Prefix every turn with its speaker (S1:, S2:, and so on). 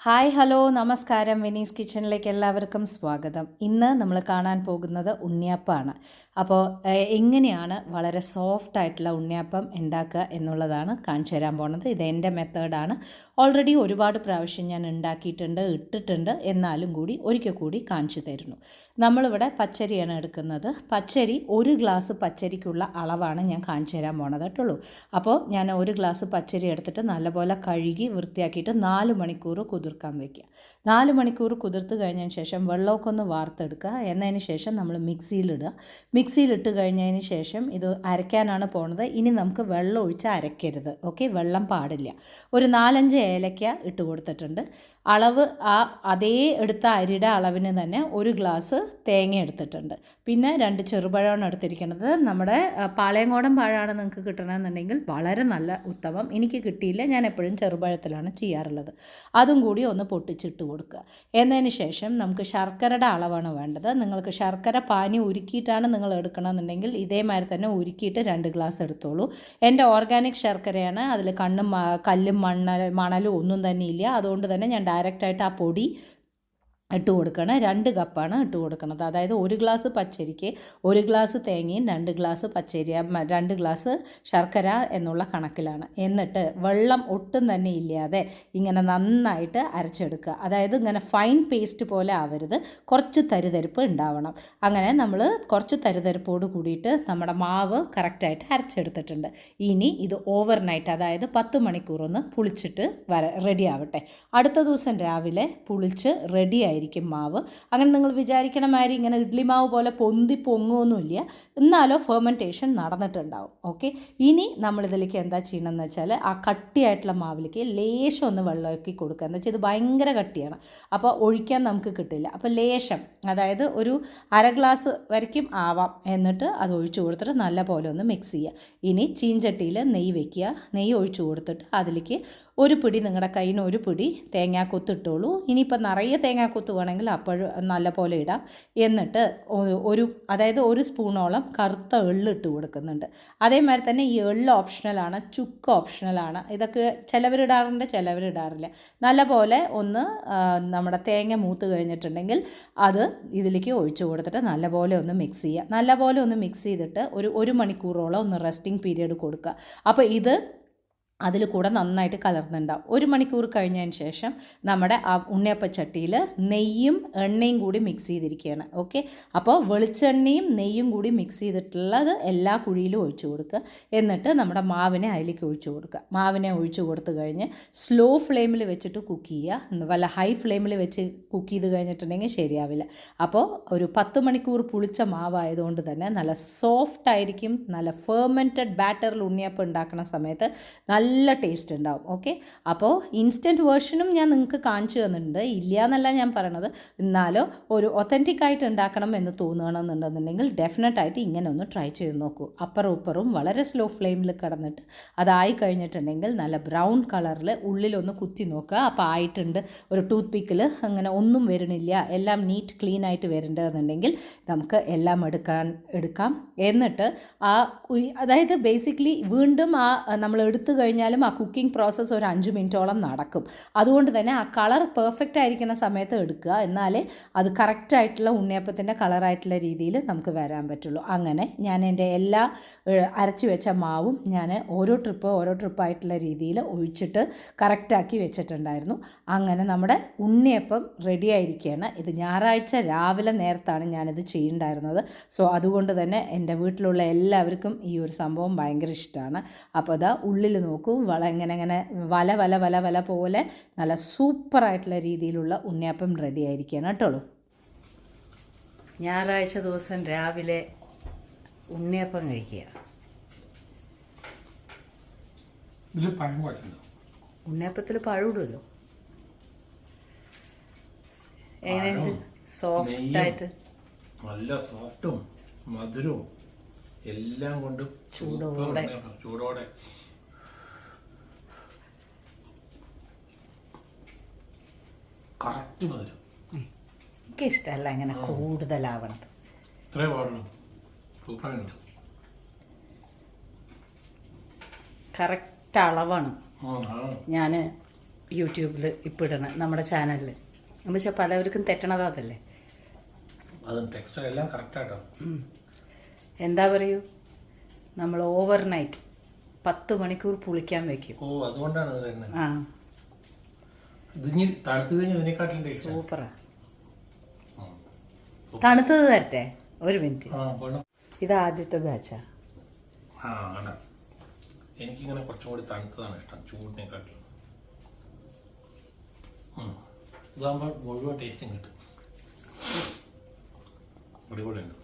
S1: Hi hello നമസ്കാരം വിനീസ് കിച്ചണിലേക്ക് എല്ലാവർക്കും സ്വാഗതം. ഇന്ന് നമ്മൾ കാണാൻ പോകുന്നത് ഉണ്ണിയപ്പമാണ്. അപ്പോൾ എങ്ങനെയാണ് വളരെ സോഫ്റ്റ് ആയിട്ടുള്ള ഉണ്ണിയപ്പം ഉണ്ടാക്കുക എന്നുള്ളതാണ് കാണിച്ചു തരാൻ പോകുന്നത്. ഇത് എൻ്റെ മെത്തേഡാണ്. ഓൾറെഡി ഒരുപാട് പ്രാവശ്യം ഞാൻ ഉണ്ടാക്കിയിട്ടുണ്ട്, ഇട്ടിട്ടുണ്ട്. എന്നാലും കൂടി ഒരിക്കൽ കൂടി കാണിച്ചു തരുന്നു. നമ്മളിവിടെ പച്ചരിയാണ് എടുക്കുന്നത്. പച്ചരി 1 ഗ്ലാസ് പച്ചരിക്കുള്ള അളവാണ് ഞാൻ കാണിച്ചു തരാൻ പോണത് കേട്ടുള്ളൂ. അപ്പോൾ ഞാൻ 1 ഗ്ലാസ് പച്ചരി എടുത്തിട്ട് നല്ലപോലെ കഴുകി വൃത്തിയാക്കിയിട്ട് 4 മണിക്കൂർ കുതിർക്കാൻ വയ്ക്കുക. 4 മണിക്കൂർ കുതിർത്ത് കഴിഞ്ഞതിന് ശേഷം വെള്ളമൊക്കെ ഒന്ന് വാർത്തെടുക്കുക. എന്നതിന് ശേഷം നമ്മൾ മിക്സിയിലിടുക. മിക്സിയിലിട്ട് കഴിഞ്ഞതിന് ശേഷം ഇത് അരയ്ക്കാനാണ് പോണത്. ഇനി നമുക്ക് വെള്ളം ഒഴിച്ച് അരയ്ക്കരുത്. ഓക്കെ, വെള്ളം പാടില്ല. ഒരു 4-5 ഏലക്ക ഇട്ട് കൊടുത്തിട്ടുണ്ട്. അളവ് അതേ എടുത്ത അരിയുടെ അളവിന് തന്നെ 1 ഗ്ലാസ് തേങ്ങ എടുത്തിട്ടുണ്ട്. പിന്നെ 2 ചെറുപഴമാണ് എടുത്തിരിക്കുന്നത്. നമ്മുടെ പാളയംകോടൻ പഴമാണ് നിങ്ങൾക്ക് കിട്ടണമെന്നുണ്ടെങ്കിൽ വളരെ നല്ല ഉത്തമം. എനിക്ക് കിട്ടിയില്ല, ഞാൻ എപ്പോഴും ചെറുപഴത്തിലാണ് ചെയ്യാറുള്ളത്. അതും കൂടി ഒന്ന് പൊട്ടിച്ചിട്ട് കൊടുക്കുക. എന്നതിന് ശേഷം നമുക്ക് ശർക്കരയുടെ അളവാണ് വേണ്ടത്. നിങ്ങൾക്ക് ശർക്കര പാനി ഉരുക്കിയിട്ടാണ് നിങ്ങൾ എടുക്കണമെന്നുണ്ടെങ്കിൽ ഇതേമാതിരി തന്നെ ഉരുക്കിയിട്ട് 2 ഗ്ലാസ് എടുത്തോളൂ. എൻ്റെ ഓർഗാനിക് ശർക്കരയാണ്. അതിൽ കല്ലും മണലും ഒന്നും തന്നെ ഇല്ല. അതുകൊണ്ട് തന്നെ ഞാൻ ഡയറക്റ്റായിട്ട് ആ പൊടി ഇട്ട് കൊടുക്കണം. 2 കപ്പാണ് ഇട്ട് കൊടുക്കുന്നത്. അതായത് 1 ഗ്ലാസ് പച്ചരിക്ക് 1 ഗ്ലാസ് തേങ്ങയും 2 ഗ്ലാസ് പച്ചരി 2 ഗ്ലാസ് ശർക്കര എന്നുള്ള കണക്കിലാണ്. എന്നിട്ട് വെള്ളം ഒട്ടും തന്നെ ഇല്ലാതെ ഇങ്ങനെ നന്നായിട്ട് അരച്ചെടുക്കുക. അതായത് ഇങ്ങനെ ഫൈൻ പേസ്റ്റ് പോലെ ആവരുത്, കുറച്ച് തരിതരിപ്പ് ഉണ്ടാവണം. അങ്ങനെ നമ്മൾ കുറച്ച് തരിതരിപ്പോട് കൂടിയിട്ട് നമ്മുടെ മാവ് കറക്റ്റായിട്ട് അരച്ചെടുത്തിട്ടുണ്ട്. ഇനി ഇത് ഓവർനൈറ്റ്, അതായത് 10 മണിക്കൂറൊന്ന് പുളിച്ചിട്ട് റെഡി ആവട്ടെ. അടുത്ത ദിവസം രാവിലെ പുളിച്ച് റെഡിയായി മാവ്. അങ്ങനെ നിങ്ങൾ വിചാരിക്കണ മാതിരി ഇങ്ങനെ ഇഡ്ലി മാവ് പോലെ പൊങ്ങുമൊന്നുമില്ല, എന്നാലോ ഫെർമെൻറ്റേഷൻ നടന്നിട്ടുണ്ടാവും. ഓക്കെ, ഇനി നമ്മളിതിലേക്ക് എന്താ ചെയ്യണമെന്ന് വെച്ചാൽ ആ കട്ടിയായിട്ടുള്ള മാവിലേക്ക് ലേശം ഒന്ന് വെള്ളമാക്കി കൊടുക്കുക. എന്ന് വെച്ചാൽ ഇത് ഭയങ്കര കട്ടിയാണ്, അപ്പോൾ ഒഴിക്കാൻ നമുക്ക് കിട്ടില്ല. അപ്പോൾ ലേശം, അതായത് ഒരു 1/2 ഗ്ലാസ് വരയ്ക്കും ആവാം. എന്നിട്ട് അത് ഒഴിച്ചു കൊടുത്തിട്ട് നല്ല പോലെ ഒന്ന് മിക്സ് ചെയ്യുക. ഇനി ചീഞ്ചട്ടിയിൽ നെയ്യ് വയ്ക്കുക. നെയ്യ് ഒഴിച്ചു കൊടുത്തിട്ട് അതിലേക്ക് ഒരു പിടി, നിങ്ങളുടെ കയ്യിന് ഒരു പിടി തേങ്ങാക്കൊത്ത് ഇട്ടോളൂ. ഇനിയിപ്പോൾ നിറയെ തേങ്ങാക്കൊത്ത് വേണമെങ്കിൽ അപ്പോഴും നല്ല പോലെ ഇടാം. എന്നിട്ട് അതായത് 1 സ്പൂണോളം കറുത്ത എള്ളിട്ട് കൊടുക്കുന്നുണ്ട്. അതേമാതിരി തന്നെ ഈ എള്ള് ഓപ്ഷണലാണ്, ചുക്ക് ഓപ്ഷണലാണ്. ഇതൊക്കെ ചിലവരിടാറുണ്ട്, ചിലവരിടാറില്ല. നല്ല പോലെ ഒന്ന് നമ്മുടെ തേങ്ങ മൂത്ത് കഴിഞ്ഞിട്ടുണ്ടെങ്കിൽ അത് ഇതിലേക്ക് ഒഴിച്ചു കൊടുത്തിട്ട് നല്ലപോലെ ഒന്ന് മിക്സ് ചെയ്യുക. നല്ലപോലെ ഒന്ന് മിക്സ് ചെയ്തിട്ട് ഒരു 1 മണിക്കൂറോളം ഒന്ന് റെസ്റ്റിംഗ് പീരീഡ് കൊടുക്കുക. അപ്പോൾ ഇത് അതിൽ കൂടെ നന്നായിട്ട് കലർന്നുണ്ടാവും. 1 മണിക്കൂർ കഴിഞ്ഞതിന് ശേഷം നമ്മുടെ ആ ഉണ്ണിയപ്പച്ചട്ടിയിൽ നെയ്യും എണ്ണയും കൂടി മിക്സ് ചെയ്തിരിക്കുകയാണ്. ഓക്കെ, അപ്പോൾ വെളിച്ചെണ്ണയും നെയ്യും കൂടി മിക്സ് ചെയ്തിട്ടുള്ളത് എല്ലാ കുഴിയിലും ഒഴിച്ചു കൊടുക്കുക. എന്നിട്ട് നമ്മുടെ മാവിനെ അതിലേക്ക് ഒഴിച്ചു കൊടുക്കുക. മാവിനെ ഒഴിച്ചു കൊടുത്തു കഴിഞ്ഞ് സ്ലോ ഫ്ലെയിമിൽ വെച്ചിട്ട് കുക്ക് ചെയ്യുക. വല്ല ഹൈ ഫ്ലെയിമിൽ വെച്ച് കുക്ക് ചെയ്ത് കഴിഞ്ഞിട്ടുണ്ടെങ്കിൽ ശരിയാവില്ല. അപ്പോൾ ഒരു 10 മണിക്കൂർ പുളിച്ച മാവായതുകൊണ്ട് തന്നെ നല്ല സോഫ്റ്റ് ആയിരിക്കും. നല്ല ഫെർമെൻറ്റഡ് ബാറ്ററിൽ ഉണ്ണിയപ്പം ഉണ്ടാക്കുന്ന സമയത്ത് നല്ല ടേസ്റ്റ് ഉണ്ടാവും. ഓക്കെ, അപ്പോൾ ഇൻസ്റ്റൻറ്റ് വേർഷനും ഞാൻ നിങ്ങൾക്ക് കാണിച്ചു തന്നിട്ടുണ്ട്, ഇല്ല എന്നല്ല ഞാൻ പറയണത്. എന്നാലോ ഒരു ഒത്തൻറ്റിക് ആയിട്ട് ഉണ്ടാക്കണം എന്ന് തോന്നുകയാണെന്നുണ്ടെന്നുണ്ടെങ്കിൽ ഡെഫിനറ്റായിട്ട് ഇങ്ങനെ ഒന്ന് ട്രൈ ചെയ്ത് നോക്കൂ. അപ്പറും ഇപ്പറും വളരെ സ്ലോ ഫ്ലെയിമിൽ കിടന്നിട്ട് അതായി കഴിഞ്ഞിട്ടുണ്ടെങ്കിൽ നല്ല ബ്രൗൺ കളറിൽ ഉള്ളിലൊന്ന് കുത്തി നോക്കുക. അപ്പോൾ ആയിട്ടുണ്ട്. ഒരു ടൂത്ത് പിക്കിൽ അങ്ങനെ ഒന്നും വരണില്ല, എല്ലാം നീറ്റ് ക്ലീൻ ആയിട്ട് വരേണ്ടതെന്നുണ്ടെങ്കിൽ നമുക്ക് എല്ലാം എടുക്കാം. എന്നിട്ട് അതായത് ബേസിക്കലി വീണ്ടും നമ്മൾ എടുത്തു കഴിഞ്ഞാലും ആ കുക്കിംഗ് പ്രോസസ്സ് ഒരു 5 മിനിറ്റോളം നടക്കും. അതുകൊണ്ട് തന്നെ ആ കളർ പെർഫെക്റ്റ് ആയിരിക്കുന്ന സമയത്ത് എടുക്കുക. എന്നാലേ അത് കറക്റ്റായിട്ടുള്ള ഉണ്ണിയപ്പത്തിൻ്റെ കളറായിട്ടുള്ള രീതിയിൽ നമുക്ക് വരാൻ പറ്റുള്ളൂ. അങ്ങനെ ഞാൻ എൻ്റെ എല്ലാ അരച്ച് വെച്ച മാവും ഞാൻ ഓരോ ട്രിപ്പായിട്ടുള്ള രീതിയിൽ ഒഴിച്ചിട്ട് കറക്റ്റാക്കി വെച്ചിട്ടുണ്ടായിരുന്നു. അങ്ങനെ നമ്മുടെ ഉണ്ണിയപ്പം റെഡി ആയിരിക്കുകയാണ്. ഇത് ഞായറാഴ്ച രാവിലെ നേരത്താണ് ഞാനിത് ചെയ്യുന്നുണ്ടായിരുന്നത്. സോ അതുകൊണ്ട് തന്നെ എൻ്റെ വീട്ടിലുള്ള എല്ലാവർക്കും ഈ ഒരു സംഭവം ഭയങ്കര ഇഷ്ടമാണ്. അപ്പോൾ അതാ ഉള്ളിൽ നോക്കൂ, ഇങ്ങനെ വല പോലെ നല്ല സൂപ്പറായിട്ടുള്ള രീതിയിലുള്ള ഉണ്ണിയപ്പം റെഡി ആയിരിക്കുകയാണ് കേട്ടോളൂ. ഞായറാഴ്ച ദിവസം രാവിലെ ഉണ്ണിയപ്പം കഴിക്കുക. ഉണ്ണിയപ്പത്തിൽ പഴമിടുമല്ലോ. എങ്ങനെയുണ്ട്? സോഫ്റ്റായിട്ട്,
S2: നല്ല സോഫ്റ്റും മധുരവും എല്ലാം കൊണ്ട് ചൂടോടെ കറക്റ്റ് മധുരം.
S1: എനിക്ക് ഇഷ്ടമല്ല ഇങ്ങനെ കൂടുതലാവണത്. കറക്റ്റ് അളവാണ് ഞാൻ യൂട്യൂബിൽ ഇപ്പോൾ ഇടണം നമ്മുടെ ചാനലിൽ. എന്ന് വെച്ചാൽ പലവർക്കും തെറ്റണത് അതല്ലേ.
S2: അതും ടെക്സ്റ്റ് എല്ലാം കറക്റ്റായിട്ടോ.
S1: എന്താ പറയൂ, നമ്മൾ ഓവർനൈറ്റ് 10 മണിക്കൂർ പുളിക്കാൻ വെക്കും.
S2: ഓ അതുകൊണ്ടാണ് അത് വരുന്നത്.
S1: ആ
S2: ഇതിനി തണുത്ത് കഴിഞ്ഞാൽ ഇതിനെക്കാട്ടിലും ടേസ്റ്റ്.
S1: സൂപ്പറാ. തണുത്തത് തരട്ടെ, ഒരു മിനിറ്റ്. ഇത് ആദ്യത്തെ ബാച്ചാ.
S2: ആ ആണ്. എനിക്കിങ്ങനെ കുറച്ചും കൂടി തണുത്തതാണ് ഇഷ്ടം ചൂടിനെക്കാട്ടിലും. ഇതാകുമ്പോൾ മുഴുവൻ ടേസ്റ്റും കിട്ടും. അടിപൊളിയുണ്ട്.